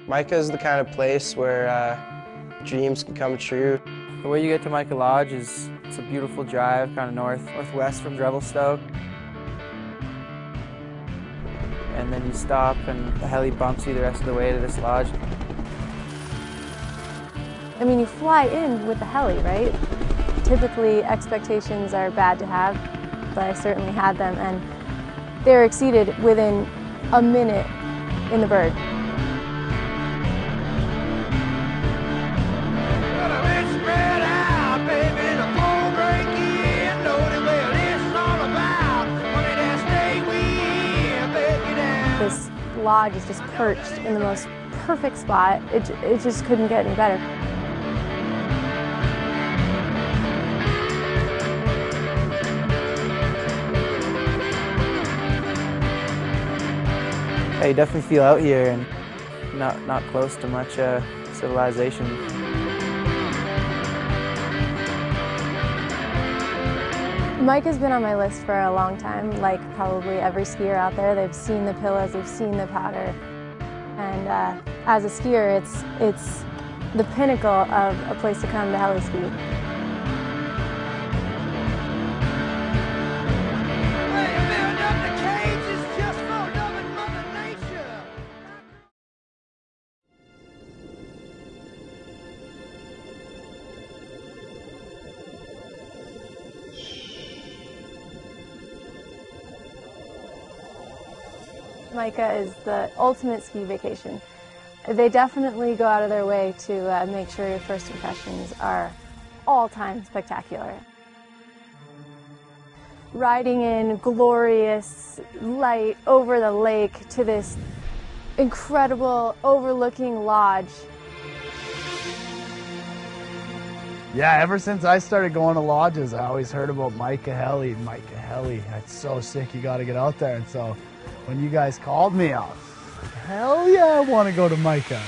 Mica is the kind of place where dreams can come true. The way you get to Mica Lodge is it's a beautiful drive, kind of northwest from Revelstoke. And then you stop and the heli bumps you the rest of the way to this lodge. I mean, you fly in with the heli, right? Typically, expectations are bad to have, but I certainly had them, and they were exceeded within a minute in the bird. This lodge is just perched in the most perfect spot. It just couldn't get any better. Yeah, you definitely feel out here and not close to much civilization. Mica's been on my list for a long time, like probably every skier out there. They've seen the pillows, they've seen the powder. And as a skier, it's the pinnacle of a place to come to heli ski. Mica is the ultimate ski vacation. They definitely go out of their way to make sure your first impressions are all-time spectacular. Riding in glorious light over the lake to this incredible overlooking lodge. Yeah, ever since I started going to lodges, I always heard about Mica Heli. Mica Heli, that's so sick, you gotta get out there. And so when you guys called me, I was like, hell yeah, I want to go to Mica.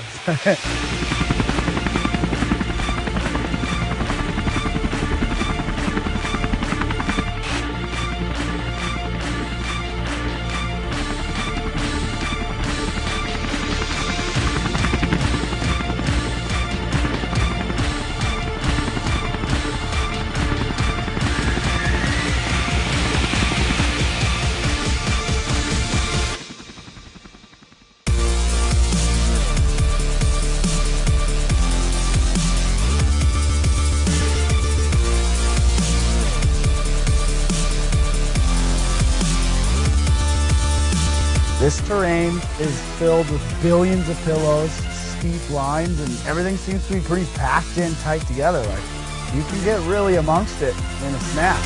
This terrain is filled with billions of pillows, steep lines, and everything seems to be pretty packed in tight together. Like, you can get really amongst it in a snap.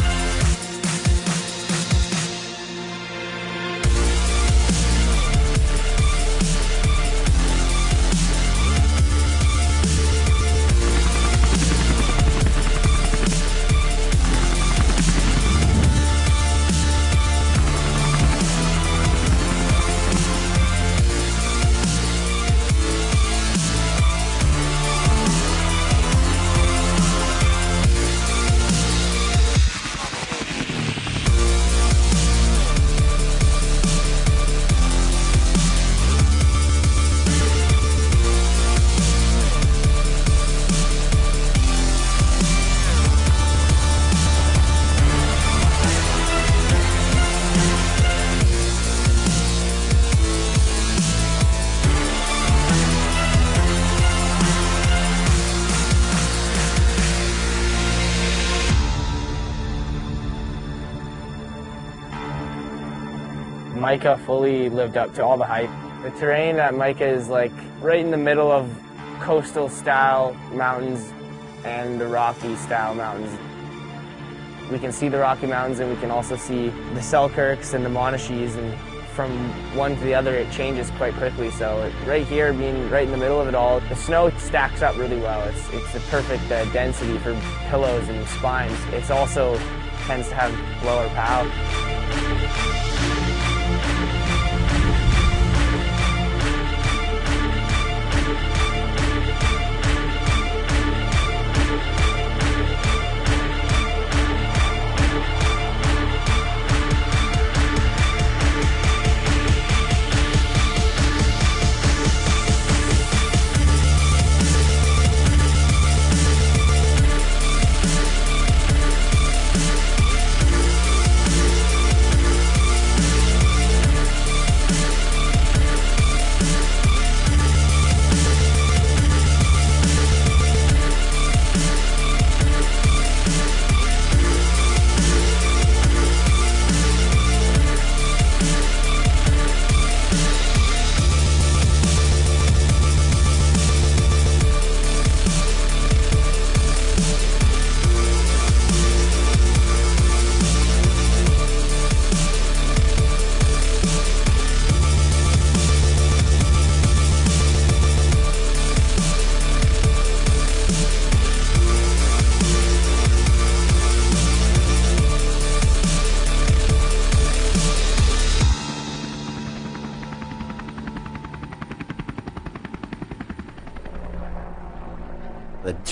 Mica fully lived up to all the hype. The terrain at Mica is like right in the middle of coastal style mountains and the Rocky style mountains. We can see the Rocky Mountains and we can also see the Selkirks and the Monachees, and from one to the other it changes quite quickly. So right here, being right in the middle of it all, the snow stacks up really well. It's the perfect density for pillows and spines. It also tends to have lower pow.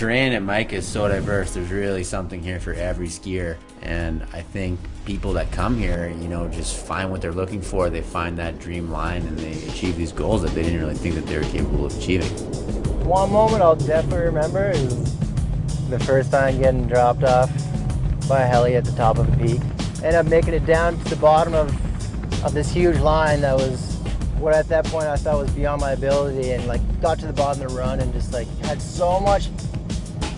terrain at Mica is so diverse. There's really something here for every skier, and I think people that come here, you know, just find what they're looking for. They find that dream line and they achieve these goals that they didn't really think that they were capable of achieving. One moment I'll definitely remember is the first time getting dropped off by a heli at the top of a peak. Ended up making it down to the bottom of this huge line that was what at that point I thought was beyond my ability, and like got to the bottom of the run and just like had so much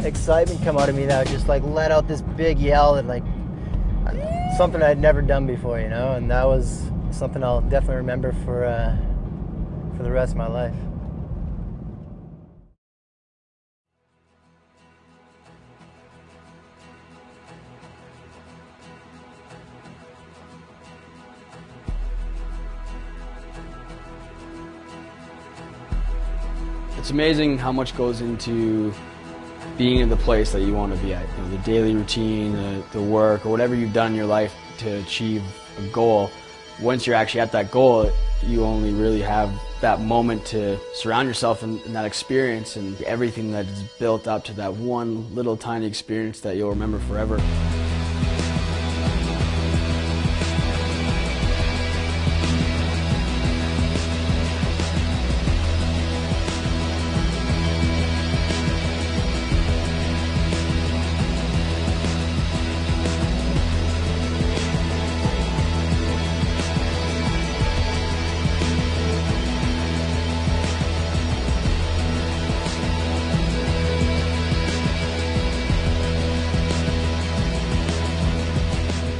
excitement come out of me that I just like let out this big yell and like something I'd never done before, you know, and that was something I'll definitely remember for the rest of my life. It's amazing how much goes into being in the place that you want to be at. You know, the daily routine, the work, or whatever you've done in your life to achieve a goal. Once you're actually at that goal, you only really have that moment to surround yourself in that experience and everything that is built up to that one little tiny experience that you'll remember forever.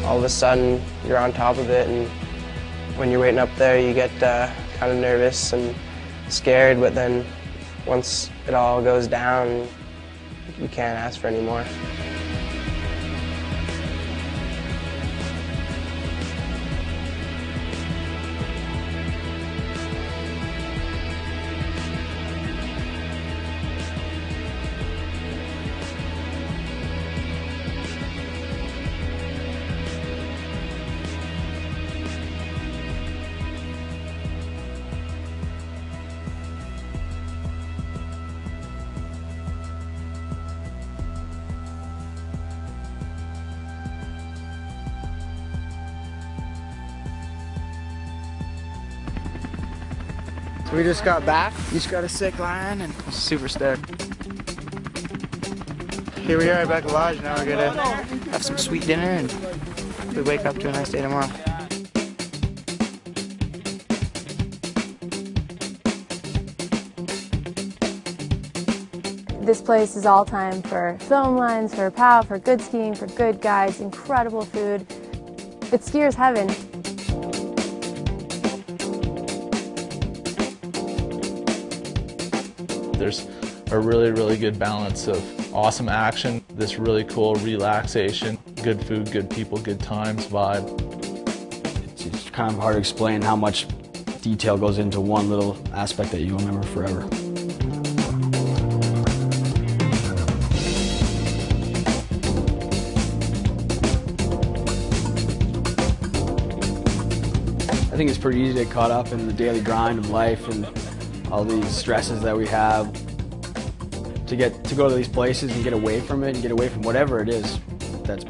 All of a sudden, you're on top of it, and when you're waiting up there, you get kind of nervous and scared, but then once it all goes down, you can't ask for any more. We just got back. Each got a sick line and super stoked. Here we are at Becca Lodge. Now we're gonna have some sweet dinner and we wake up to a nice day tomorrow. This place is all time for film lines, for POW, for good skiing, for good guides, incredible food. It's skier's heaven. There's a really, really good balance of awesome action, this really cool relaxation, good food, good people, good times vibe. It's kind of hard to explain how much detail goes into one little aspect that you remember forever. I think it's pretty easy to get caught up in the daily grind of life and all these stresses that we have. To go to these places and get away from it and get away from whatever it is that's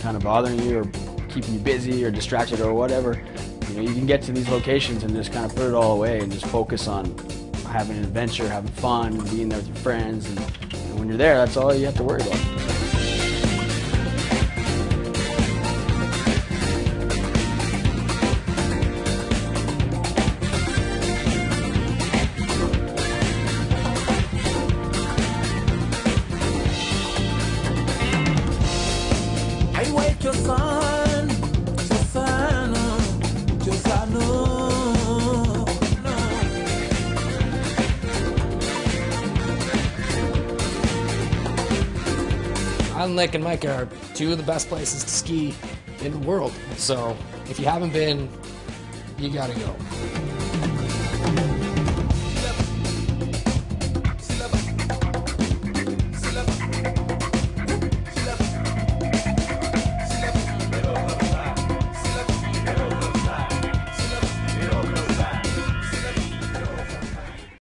kind of bothering you or keeping you busy or distracted or whatever. You know, you can get to these locations and just kind of put it all away and just focus on having an adventure, having fun, and being there with your friends. And when you're there, that's all you have to worry about. Island Lake and Mica are two of the best places to ski in the world. So if you haven't been, you gotta go.